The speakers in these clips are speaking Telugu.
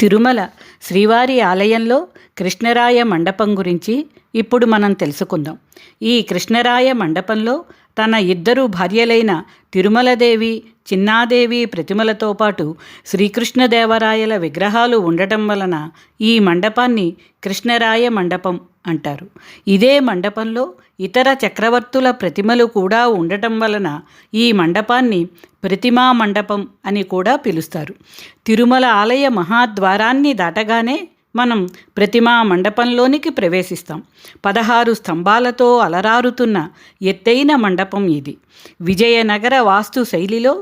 తిరుమల శ్రీవారి ఆలయంలో కృష్ణరాయ మండపం గురించి ఇప్పుడు మనం తెలుసుకుందాం. ఈ కృష్ణరాయ మండపంలో తన ఇద్దరు భార్యలైన తిరుమలదేవి, చిన్నాదేవి ప్రతిమలతో పాటు శ్రీకృష్ణదేవరాయల విగ్రహాలు ఉండటం వలన ఈ మండపాన్ని కృష్ణరాయ మండపం అంటారు. ఇదే మండపంలో ఇతర చక్రవర్తుల ప్రతిమలు కూడా ఉండటం వలన ఈ మండపాన్ని ప్రతిమా మండపం అని కూడా పిలుస్తారు. తిరుమల ఆలయ మహాద్వారాన్ని దాటగానే మనం ప్రతిమా మండపంలోనికి ప్రవేశిస్తాం. 16 స్తంభాలతో అలరారుతున్న ఎత్తైన మండపం ఇది. విజయనగర వాస్తు శైలిలో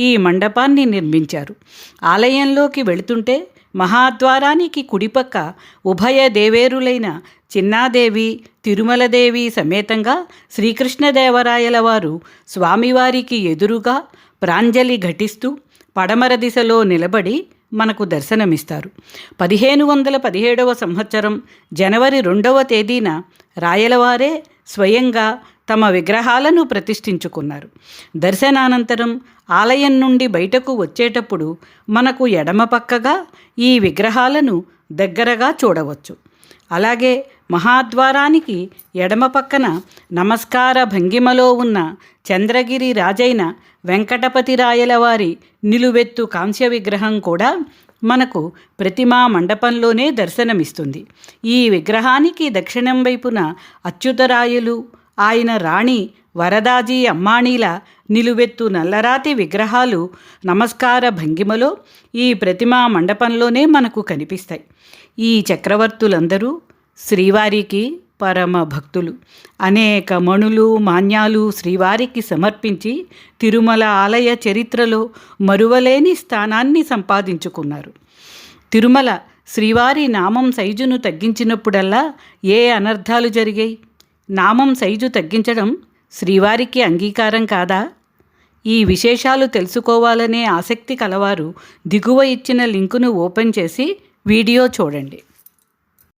ఈ మండపాన్ని నిర్మించారు. ఆలయంలోకి వెళుతుంటే మహాద్వారానికి కుడిపక్క ఉభయ దేవేరులైన చిన్నాదేవి, తిరుమలదేవి సమేతంగా శ్రీకృష్ణదేవరాయల వారు స్వామివారికి ఎదురుగా ప్రాంజలి ఘటిస్తూ పడమర దిశలో నిలబడి మనకు దర్శనమిస్తారు. 1517 సంవత్సరం జనవరి 2వ తేదీన రాయలవారే స్వయంగా తమ విగ్రహాలను ప్రతిష్ఠించుకున్నారు. దర్శనానంతరం ఆలయం నుండి బయటకు వచ్చేటప్పుడు మనకు ఎడమ పక్కగా ఈ విగ్రహాలను దగ్గరగా చూడవచ్చు. అలాగే మహాద్వారానికి ఎడమ పక్కన నమస్కార భంగిమలో ఉన్న చంద్రగిరి రాజైన వెంకటపతి రాయల వారి నిలువెత్తు కాంస్య విగ్రహం కూడా మనకు ప్రతిమా మండపంలోనే దర్శనమిస్తుంది. ఈ విగ్రహానికి దక్షిణం వైపున అచ్యుతరాయలు, ఆయన రాణి వరదాజీ అమ్మాణీల నిలువెత్తు నల్లరాతి విగ్రహాలు నమస్కార భంగిమలో ఈ ప్రతిమా మండపంలోనే మనకు కనిపిస్తాయి. ఈ చక్రవర్తులందరూ శ్రీవారికి పరమ భక్తులు. అనేక మణులు, మాన్యాలు శ్రీవారికి సమర్పించి తిరుమల ఆలయ చరిత్రలో మరువలేని స్థానాన్ని సంపాదించుకున్నారు. తిరుమల శ్రీవారి నామం సైజును తగ్గించినప్పుడల్లా ఏ అనర్థాలు జరిగాయి? నామం సైజు తగ్గించడం శ్రీవారికి అంగీకారం కాదా? ఈ విశేషాలు తెలుసుకోవాలనే ఆసక్తి కలవారు దిగువ ఇచ్చిన లింకును ఓపెన్ చేసి వీడియో చూడండి.